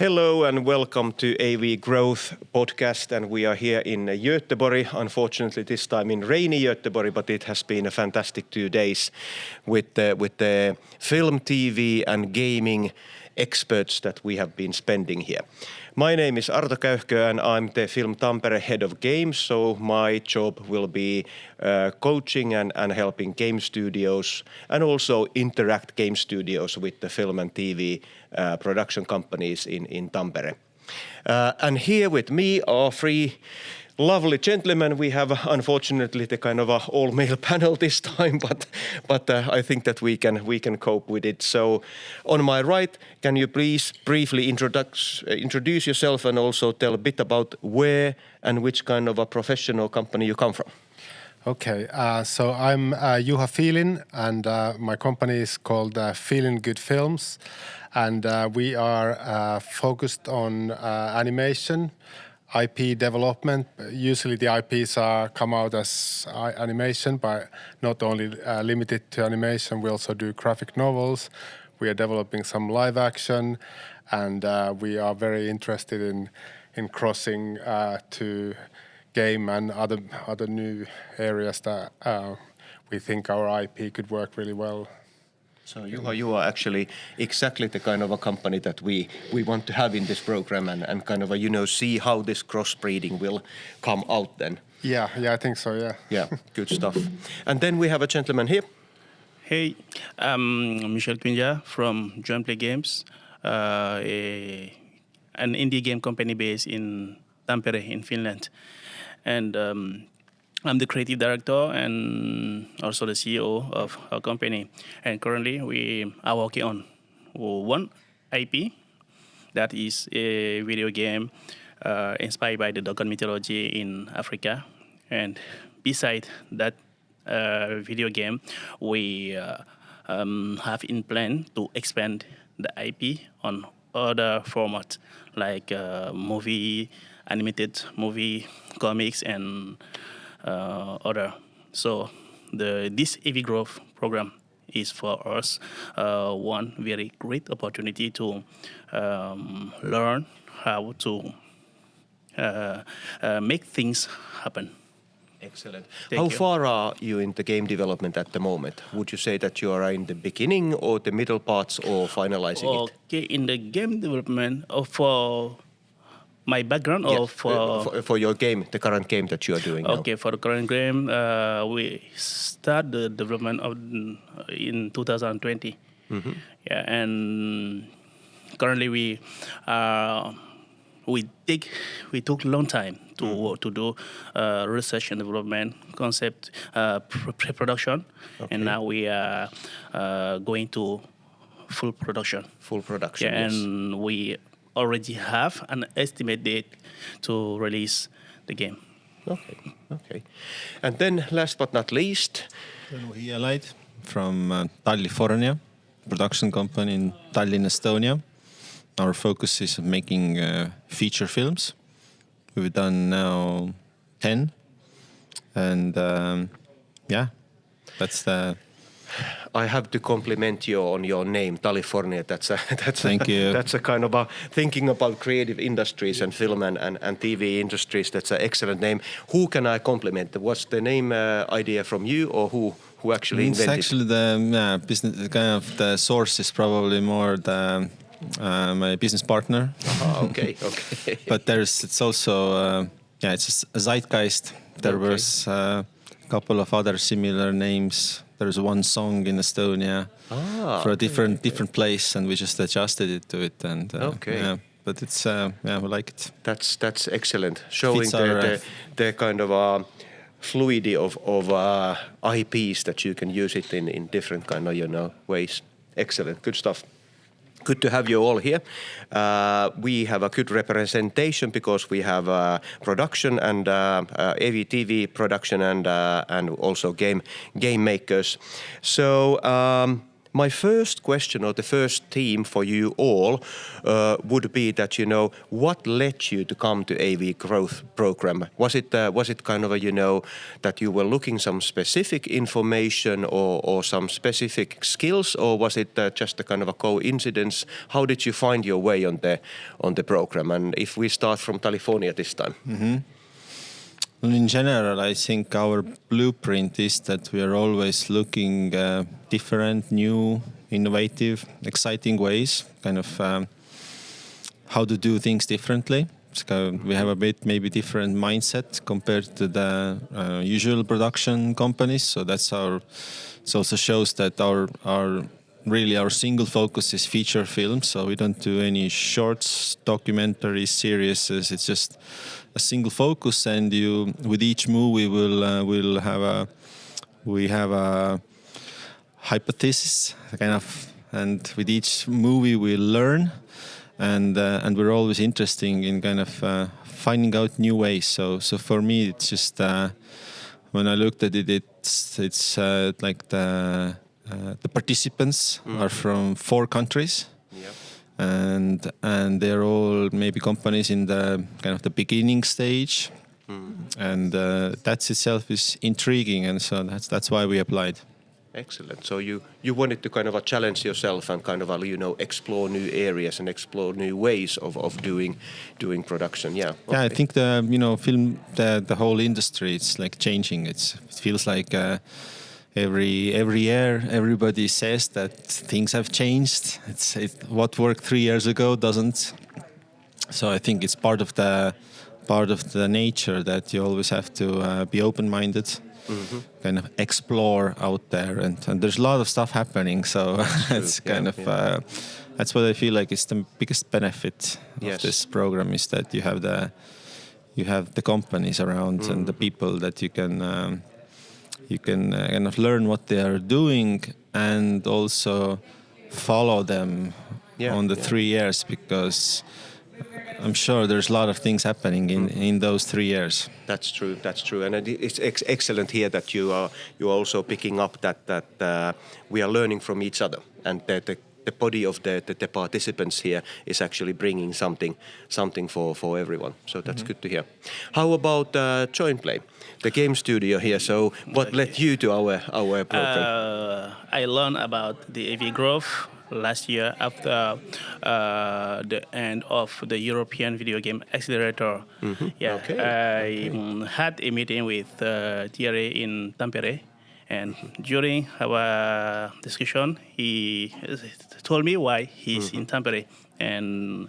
Hello and welcome to AV Growth podcast, and we are here in Göteborg, unfortunately this time in rainy Göteborg, but it has been a fantastic 2 days with the film, TV and gaming experts that we have been spending here. My name is Arto Käyhkö and I'm the Film Tampere head of games, so my job will be coaching and helping game studios and also interact game studios with the film and TV production companies in Tampere. And here with me are 3 lovely gentlemen. We have unfortunately the kind of a all-male panel this time, but I think that we can cope with it. So on my right, can you please briefly introduce yourself and also tell a bit about where and which kind of a professional company you come from? Okay, so I'm Juha Fiilin, and my company is called Fiilin Good Films, and we are focused on animation, IP development. Usually the IPs come out as animation, but not only limited to animation. We also do graphic novels. We are developing some live action, and we are very interested in crossing to game and other new areas that we think our IP could work really well. So you are actually exactly the kind of a company that we want to have in this program and kind of see how this crossbreeding will come out then. Yeah, I think so, yeah. Yeah, good stuff. And then we have a gentleman here. Hey, I'm Michel Quinja from Join Play Games, an indie game company based in Tampere in Finland. And I'm the creative director and also the CEO of our company. And currently we are working on one IP that is a video game inspired by the Dogon mythology in Africa. And beside that video game, we have in plan to expand the IP on other formats like movie, animated movie, comics, and other. So this AV Growth program is for us one very great opportunity to learn how to make things happen. Excellent. How far are you in the game development at the moment? Would you say that you are in the beginning or the middle parts or finalizing it? Okay, in the game development for my background or for your game, the current game that you are doing now? Okay, for the current game, we start the development in 2020. Mm-hmm. Yeah, and currently we took a long time to do research and development, concept, pre-production, and now we are going to full production. Full production, yeah, yes. And we already have an estimate date to release the game. Okay. And then last but not least, Hiialaid from California, production company in Tallinn, Estonia. Our focus is on making feature films. We've done now 10, and that's the. I have to compliment you on your name, California. Thank you. That's a kind of a thinking about creative industries and film and TV industries. That's an excellent name. Who can I compliment? Was the name idea from you, or who actually invented it? It's actually the business. Kind of the source is probably more my business partner. Okay. But it's also it's a zeitgeist. There was a couple of other similar names. There's one song in Estonia for a different place, and we just adjusted it to it. And but it's we like it. That's excellent, showing the kind of fluidity of IPs that you can use it in different kind of ways. Excellent, good stuff. Good to have you all here. We have a good representation because we have production and AV TV production and also game makers. So My first question, or the first theme for you all, would be that, you know, what led you to come to AV Growth Program? Was it kind of a, you know, that you were looking some specific information or some specific skills, or was it just a kind of a coincidence? How did you find your way on the program? And if we start from California this time. Mm-hmm. Well, in general, I think our blueprint is that we are always looking different, new, innovative, exciting ways, kind of how to do things differently. So we have a bit maybe different mindset compared to the usual production companies. So that's it also shows that our single focus is feature films. So we don't do any shorts, documentaries, series. It's just a single focus, and with each movie we have a hypothesis kind of, and with each movie we learn, and we're always interested in kind of finding out new ways. So for me, it's just when I looked at it, it's like the participants are from 4 countries. Yep. And they're all maybe companies in the kind of the beginning stage, and that itself is intriguing, and so that's why we applied. Excellent. So you wanted to kind of challenge yourself and kind of, you know, explore new areas and explore new ways of doing production. Yeah. Okay. Yeah, I think the whole industry, it's like changing. It feels like. Every year, everybody says that things have changed. What worked 3 years ago doesn't. So I think it's part of the nature that you always have to be open-minded, kind of explore out there, and there's a lot of stuff happening. So it's kind of that's what I feel like is the biggest benefit of this program, is that you have the companies around and the people that you can kind of learn what they are doing, and also follow them on the 3 years, because I'm sure there's a lot of things happening in those 3 years. That's true, and it's excellent here that you're also picking up that we are learning from each other, and the body of the participants here is actually bringing something for everyone. So that's good to hear. How about Joint Play, the game studio here? So what led you to our program? I learned about the AV Growth last year after the end of the European Video Game Accelerator. Yeah, Okay. I had a meeting with Thierry in Tampere. And during our discussion, he told me why he's in Tampere. And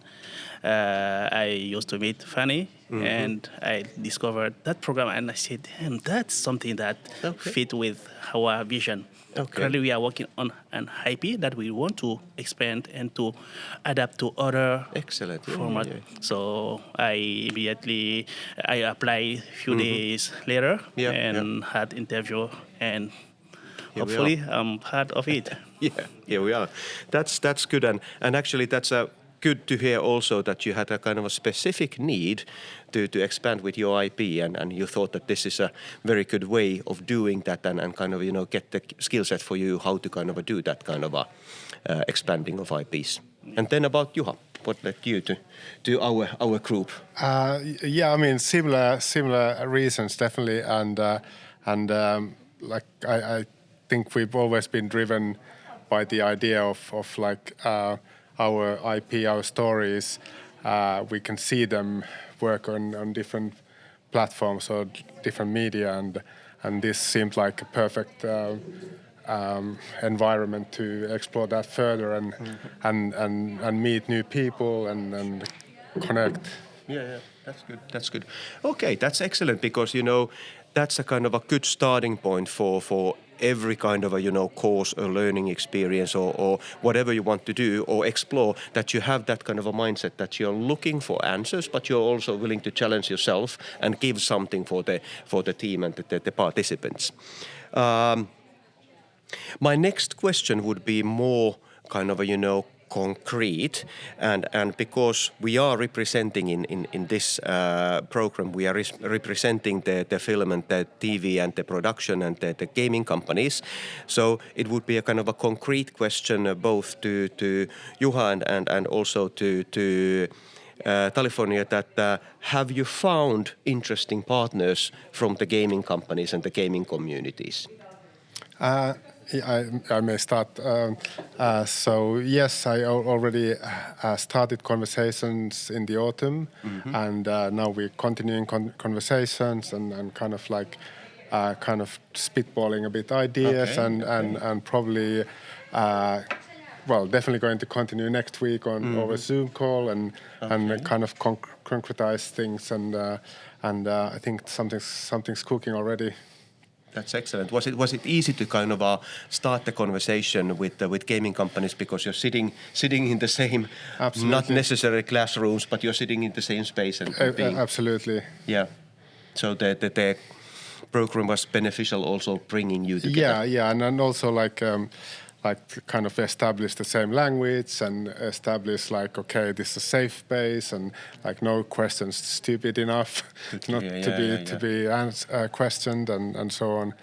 I used to meet Fanny, and I discovered that program. And I said, damn, that's something that fit with our vision. Okay. Currently, we are working on an IP that we want to expand and to adapt to other format. Yeah. So I applied a few days later and had interview, and hopefully I'm part of it. Yeah, here we are. That's good, and actually that's good to hear also that you had a kind of a specific need to expand with your IP, and you thought that this is a very good way of doing that, and kind of, you know, get the skill set for you how to kind of do that kind of expanding of IPs. And then about Juha, what led you to our group? Yeah, I mean similar reasons definitely, and like I think we've always been driven by the idea of like our IP, our stories. We can see them work on different platforms or different media, and this seemed like a perfect environment to explore that further and meet new people and connect. Yeah, that's good. Okay, that's excellent, because, you know, that's a kind of a good starting point for every kind of a, you know, course or learning experience or whatever you want to do or explore, that you have that kind of a mindset that you're looking for answers, but you're also willing to challenge yourself and give something for the team and the participants. My next question would be more kind of a, you know, concrete, and because we are representing in this program, we are representing the film and the TV and the production and the gaming companies. So it would be a kind of a concrete question both to Juha and also to California, that have you found interesting partners from the gaming companies and the gaming communities? I may start. So yes, I already started conversations in the autumn, and now we're continuing conversations and kind of like kind of spitballing a bit ideas and probably. Well, definitely going to continue next week on over Zoom call and kind of concretize things and I think something's cooking already. That's excellent. Was it easy to kind of start the conversation with gaming companies, because you're sitting in the same, not necessarily classrooms, but you're sitting in the same space and being, absolutely. Yeah. So the program was beneficial, also bringing you together. Yeah, and also like kind of establish the same language and establish like, okay, this is a safe space and like no questions stupid enough not to be questioned and so on.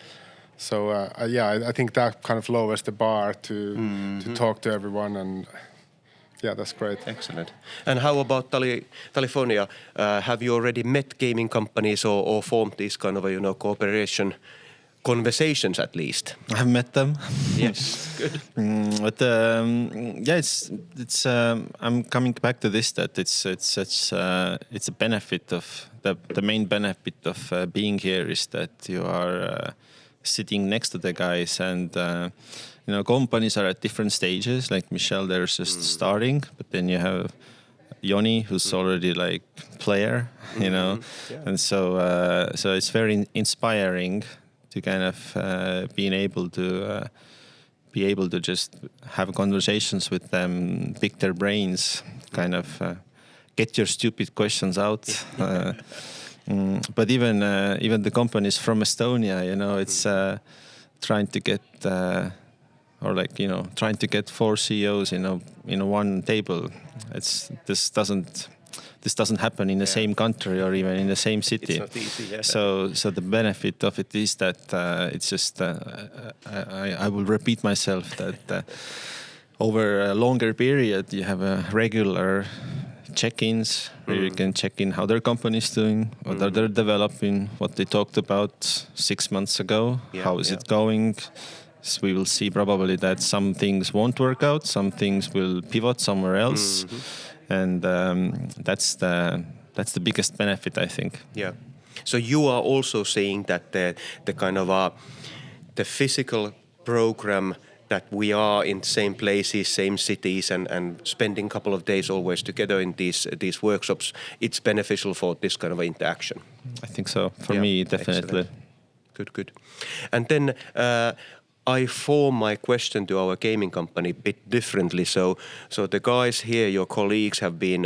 So I think that kind of lowers the bar to talk to everyone, and yeah, that's great. Excellent. And how about California? Have you already met gaming companies or formed these kind of cooperation conversations at least? I've met them. Yes, good. But it's. I'm coming back to this, that it's a benefit of the main benefit of being here is that you are sitting next to the guys, and companies are at different stages. Like Michelle, there's just starting, but then you have Joni, who's already like player, and so it's very inspiring to kind of being able to just have conversations with them, pick their brains, kind of get your stupid questions out. But even the companies from Estonia, it's trying to get trying to get 4 CEOs in one table. This doesn't happen in the same country or even in the same city. It's not easy, yeah. So the benefit of it is that it's just I will repeat myself that over a longer period you have a regular check-ins where you can check in how their company is doing, what are they developing, what they talked about 6 months ago, how is it going. So we will see probably that some things won't work out, some things will pivot somewhere else. And that's the biggest benefit, I think. Yeah. So you are also saying that the kind of the physical program, that we are in same places, same cities, and spending a couple of days always together in these workshops, it's beneficial for this kind of interaction. I think so. For me, definitely. Excellent. Good. And then I form my question to our gaming company a bit differently. So the guys here, your colleagues, have been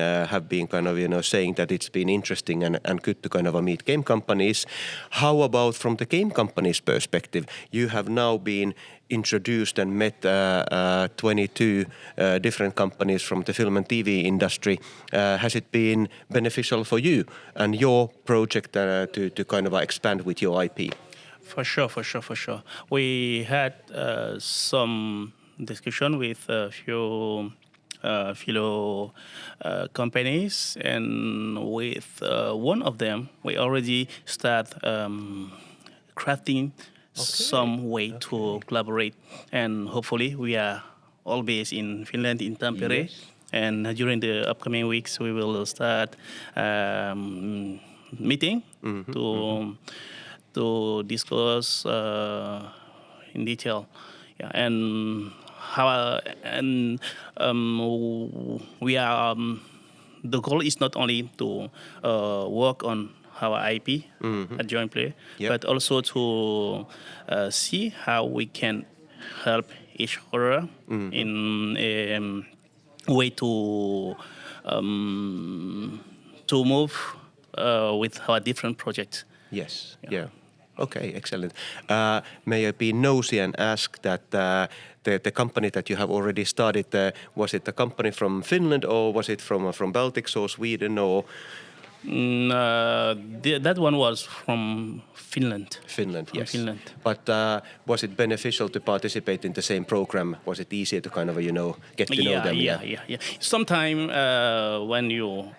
kind of saying that it's been interesting and good to kind of meet game companies. How about from the game companies' perspective? You have now been introduced and met 22 different companies from the film and TV industry. Has it been beneficial for you and your project to kind of expand with your IP? For sure. We had some discussion with a few fellow companies, and with one of them, we already start crafting some way to collaborate, and hopefully we are all based in Finland, in Tampere. Yes. And during the upcoming weeks, we will start meeting to discuss in detail, and how we are. The goal is not only to work on our IP at Joint Play, but also to see how we can help each other in a way to move with our different projects. Yes. Yeah. Okay, excellent. May I be nosy and ask that the company that you have already started, was it a company from Finland or was it from Baltics or Sweden or That one was from Finland. Finland? From Yes. Finland. But was it beneficial to participate in the same program? Was it easier to kind of get to know them? Yeah. Sometimes when you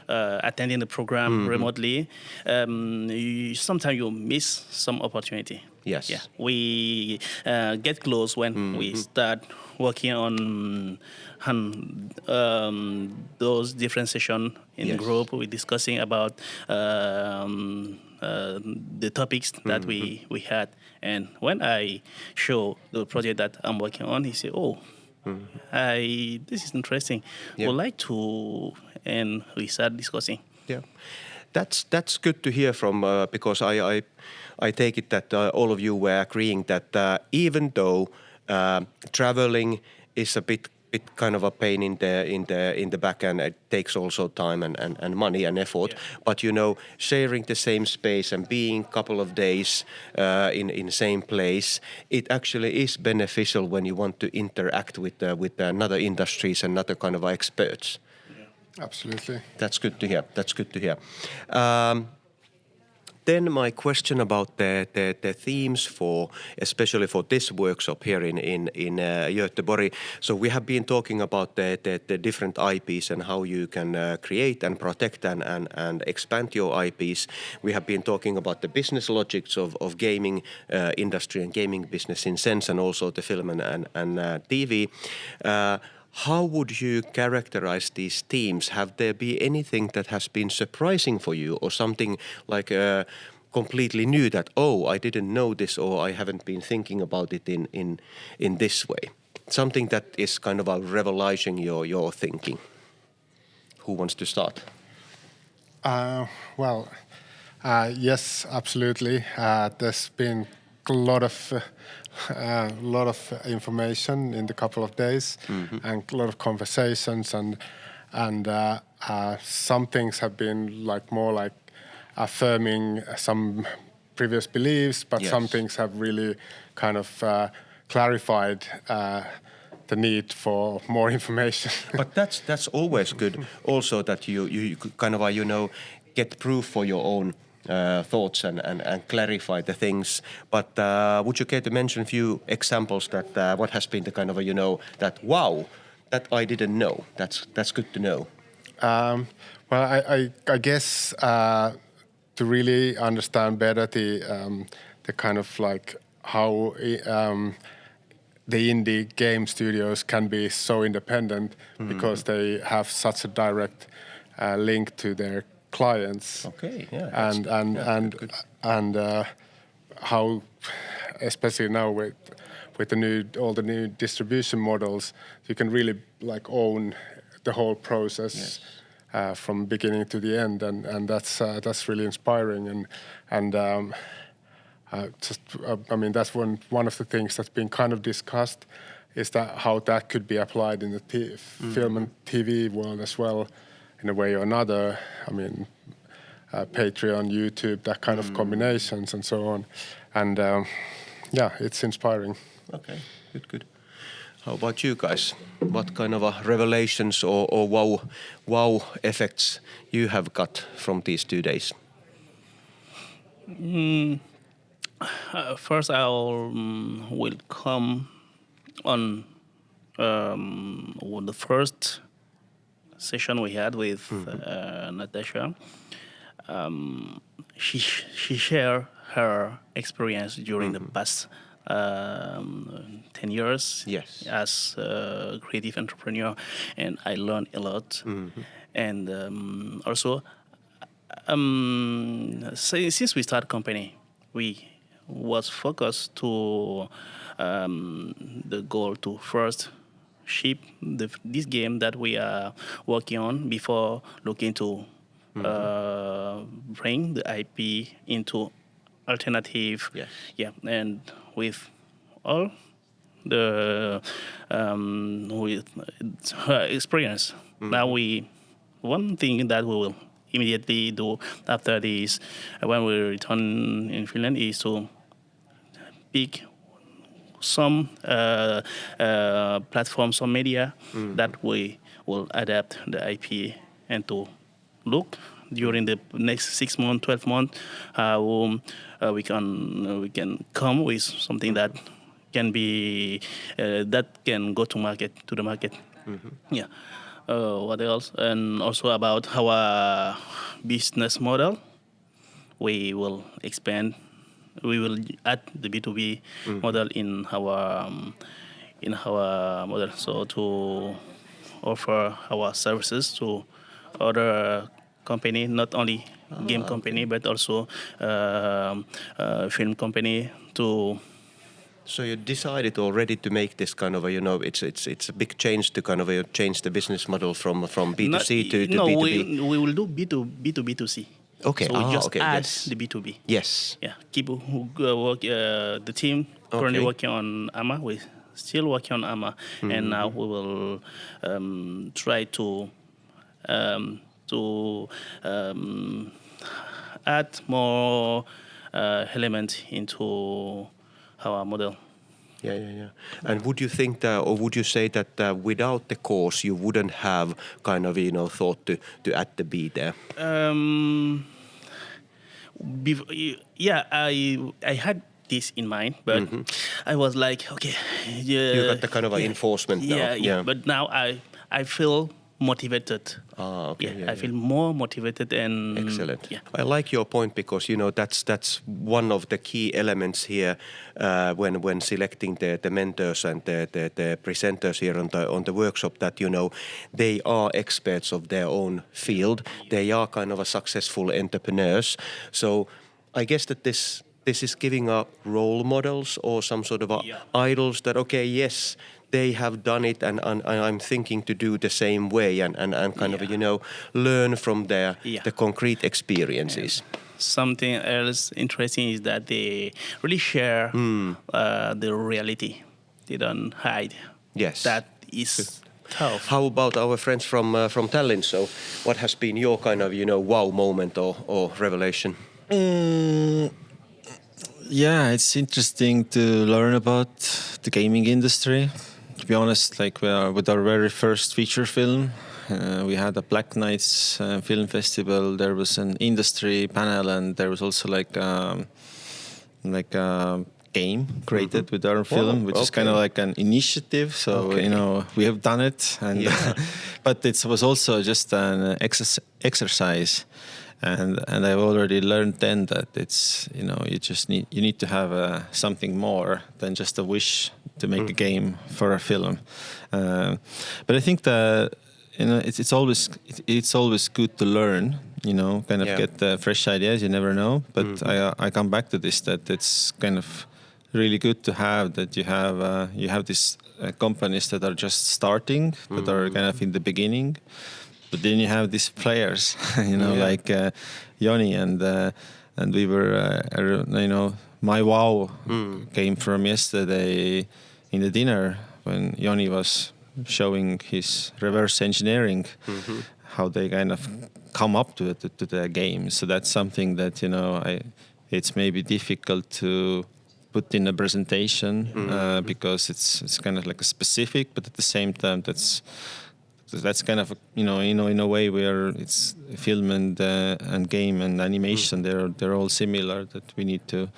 attending the program remotely, sometimes you miss some opportunity. Yes. Yeah, we get close when we start working on those different sessions in Yes. group. We're discussing about the topics that we had. And when I show the project that I'm working on, he said, "Oh, this is interesting. Yeah. Would like to," and we start discussing. Yeah, that's good to hear from because I take it that all of you were agreeing that even though traveling is a bit kind of a pain in the back end, it takes also time and money and effort. Yeah. But sharing the same space and being a couple of days in same place, it actually is beneficial when you want to interact with another industries and other kind of experts. Absolutely. That's good to hear. That's good to hear. Then my question about the themes especially for this workshop here in Göteborg. So we have been talking about the different IPs and how you can create and protect and expand your IPs. We have been talking about the business logics of gaming industry and gaming business in sense, and also the film and TV. How would you characterize these themes? Have there been anything that has been surprising for you, or something like completely new that, oh, I didn't know this, or I haven't been thinking about it in this way? Something that is kind of revolutionizing your thinking. Who wants to start? Yes, absolutely. There's been a lot of information in the couple of days, and a lot of conversations, and some things have been more affirming some previous beliefs, but Yes. some things have really kind of clarified the need for more information. But that's always good. Also, that you kind of get proof for your own thoughts and clarify the things. But would you care to mention a few examples that what has been the kind of that wow, that I didn't know. That's good to know. I guess to really understand better the kind of how the indie game studios can be so independent because they have such a direct link to their clients. Okay, yeah. And how, especially now with all the new distribution models, you can really own the whole process. Yes. From beginning to the end, and that's really inspiring, and that's one of the things that's been kind of discussed, is that how that could be applied in the film and TV world as well, in a way or another. I mean, Patreon, YouTube, that kind of combinations and so on, and it's inspiring. Okay, good. How about you guys? What kind of revelations or wow effects you have got from these 2 days? First, will come on the first session we had with Natasha. She shared her experience during the past 10 years. Yes. As a creative entrepreneur, and I learned a lot. And also, since we started company, we was focused to the goal to first ship this game that we are working on before looking to bring the IP into alternative. Yes. Yeah, and with all the with her experience, now one thing that we will immediately do after this, when we return in Finland, is to pick some platforms or media that we will adapt the IP and to look during the next 6 months, 12 months, how we can come with something that can be that can go to the market. Yeah. What else? And also about our business model, we will expand. We will add the B2B model in our model, so to offer our services to other company, not only game company, but also film company to. So you decided already to make this kind of a, it's a big change to kind of change the business model from B2C to B2B. We will do B2B2C. Okay. So we just add yes. the B2B. Yes. Yeah. People who work, the team currently working on AMA, we still working on AMA, and now we will try to add more elements into our model. Yeah. And would you think that, or would you say that without the course, you wouldn't have kind of thought to add the B there? I had this in mind, but I was like, okay, yeah, you got the kind of enforcement now. Yeah. But now I feel motivated. I feel more motivated and excellent. Yeah. I like your point because that's one of the key elements here when selecting the mentors and the presenters here on the workshop, that they are experts of their own field. They are kind of a successful entrepreneurs. So I guess that this is giving up role models or some sort of idols that, okay, yes, they have done it and I'm thinking to do the same way and kind of, learn from the concrete experiences. Something else interesting is that they really share the reality. They don't hide. Yes. That is tough. How about our friends from Tallinn? So what has been your kind of, wow moment or revelation? Yeah, it's interesting to learn about the gaming industry. To be honest, like with our very first feature film, we had a Black Nights film festival. There was an industry panel, and there was also like a game created with our film, which is kind of like an initiative. So we have done it, and but it was also just an exercise. And I've already learned then that it's you need to have something more than just a wish to make a game for a film. But I think that it's always good to learn. Get fresh ideas. You never know. But I come back to this, that it's kind of really good to have that you have these companies that are just starting, that are kind of in the beginning. But then you have these players, like Joni and we were, my wow came from yesterday in the dinner when Joni was showing his reverse engineering, how they kind of come up to the game. So that's something that it's maybe difficult to put in a presentation because it's kind of like a specific, but at the same time that's kind of in a way where it's film and game and animation. They're all similar. That we need to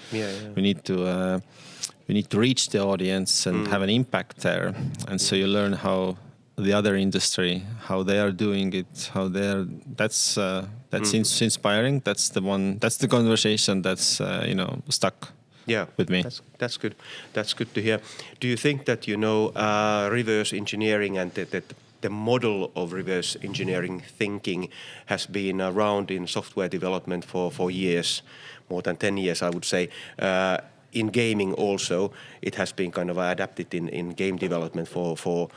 reach the audience and have an impact there. And so you learn how the other industry, how they are doing it, that's inspiring. That's the conversation that's stuck. Yeah, with me. That's good. That's good to hear. Do you think that reverse engineering and the model of reverse engineering thinking has been around in software development for years, more than 10 years, I would say. In gaming also, it has been kind of adapted in game development for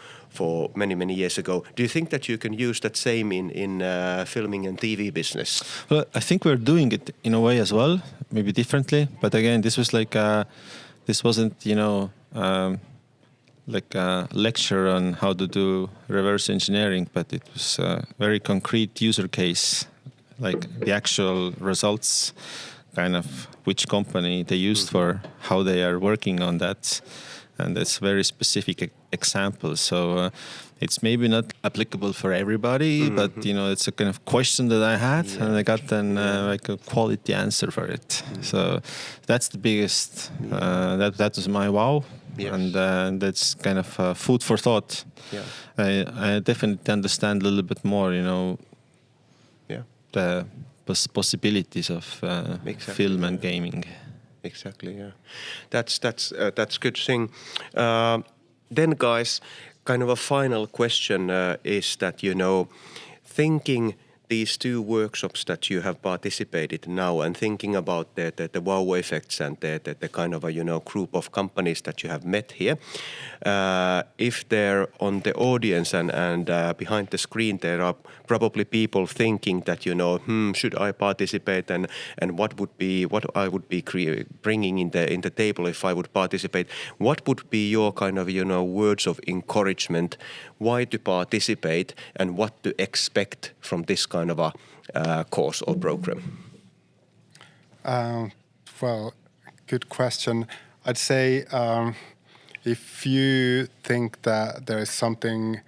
many years ago. Do you think that you can use that same in filming and TV business? Well, I think we're doing it in a way as well, maybe differently. But again, this was this wasn't like a lecture on how to do reverse engineering, but it was a very concrete user case like the actual results, kind of which company they used for, how they are working on that. And that's very specific example. So it's maybe not applicable for everybody, but it's a kind of question that I had, and I got then like a quality answer for it. So that's the biggest. That was my wow, and that's kind of food for thought. Yeah. I definitely understand a little bit more, the possibilities of film and gaming. Exactly. Yeah, that's good thing. Then, guys, kind of a final question is that thinking these two workshops that you have participated now and thinking about the wow effects and the kind of a group of companies that you have met here, if they're on the audience and behind the screen there are probably people thinking that should I participate and what I would be bringing in the table if I would participate. What would be your kind of words of encouragement, why to participate and what to expect from this kind of a course or program? Well, good question. I'd say if you think that there is something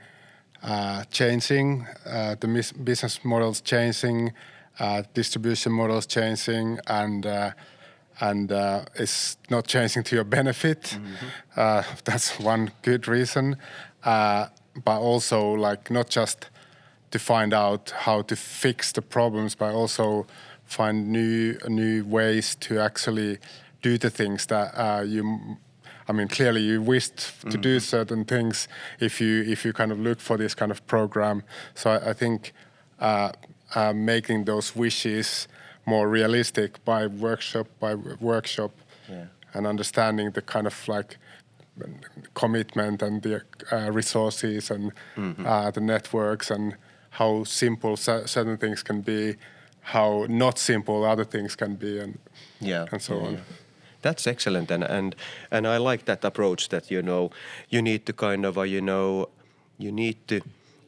changing, the business models changing, distribution models changing, and it's not changing to your benefit, that's one good reason. But also, like, not just to find out how to fix the problems, but also find new ways to actually do the things that clearly you wished to do certain things if you kind of look for this kind of program. So I think making those wishes more realistic by workshop and understanding the kind of like commitment and the resources and the networks and how simple certain things can be, how not simple other things can be, and so on. Yeah. That's excellent, and I like that approach that you need to kind of you need to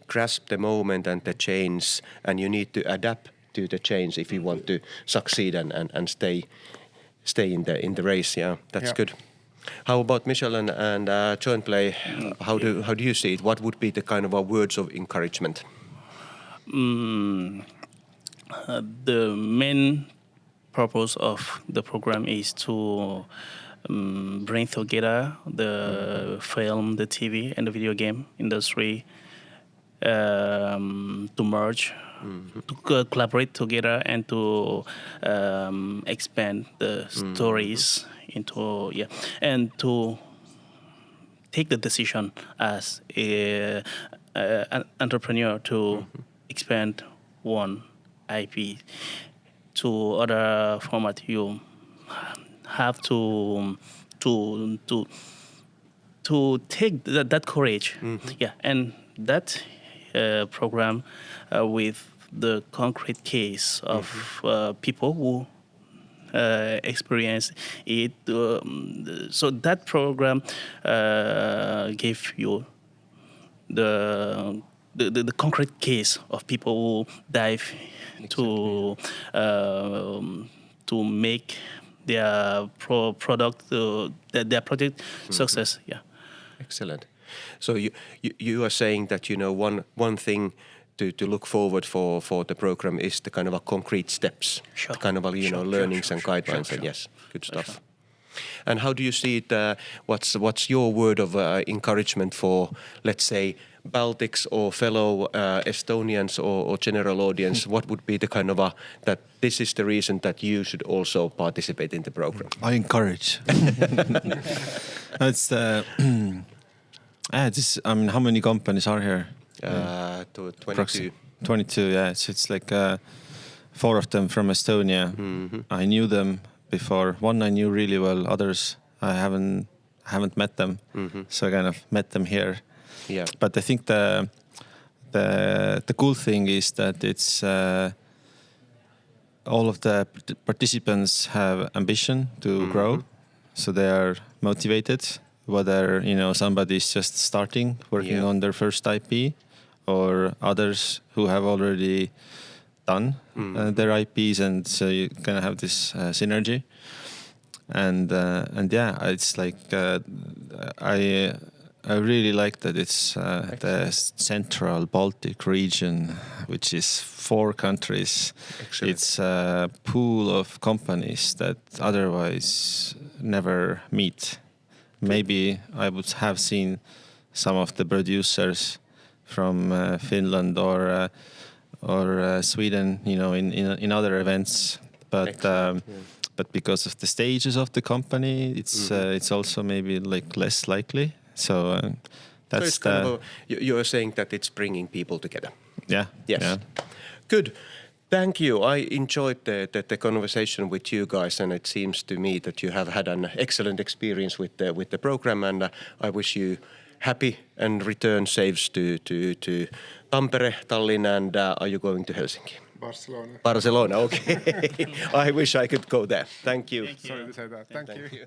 grasp the moment and the change, and you need to adapt to the change if you want to succeed and stay in the race. Yeah, that's good. How about Michel and Joint Play? How do you see it? What would be the kind of words of encouragement? The main purpose of the program is to bring together the film, the TV, and the video game industry to merge, to collaborate together, and to expand the stories into and to take the decision as an entrepreneur to expand one IP to other format. You have to take that courage, and that program with the concrete case of people who experience it. So that program gave you the concrete case of people who dive to make their product their project success. Yeah. Excellent. So you are saying that one thing to look forward for the program is the kind of a concrete steps, the kind of learnings and guidelines, and yes, good stuff. And how do you see it? What's your word of encouragement for, let's say, Baltics or fellow Estonians or general audience? What would be the kind of that this is the reason that you should also participate in the program? I encourage. It's how many companies are here? 22. 22, yeah. So it's like 4 of them from Estonia. I knew them before. One I knew really well. Others I haven't met them. So I kind of met them here. Yeah. But I think the cool thing is that it's all of the participants have ambition to grow, so they are motivated. Whether somebody's just starting working on their first IP, or others who have already done their IPs, and so you're gonna have this synergy. And yeah, it's like I really like that it's the central Baltic region, which is 4 countries. Excellent. It's a pool of companies that otherwise never meet. Maybe I would have seen some of the producers from Finland or Sweden, in other events, but because of the stages of the company, it's also maybe like less likely. So that's it's kind of you're saying that it's bringing people together. Yeah. Yes. Yeah. Good. Thank you. I enjoyed the conversation with you guys, and it seems to me that you have had an excellent experience with the program, and I wish you happy and return saves to Tampere, Tallinn, and are you going to Helsinki? Barcelona. Barcelona, okay. I wish I could go there. Thank you. Sorry to say that. Thank you.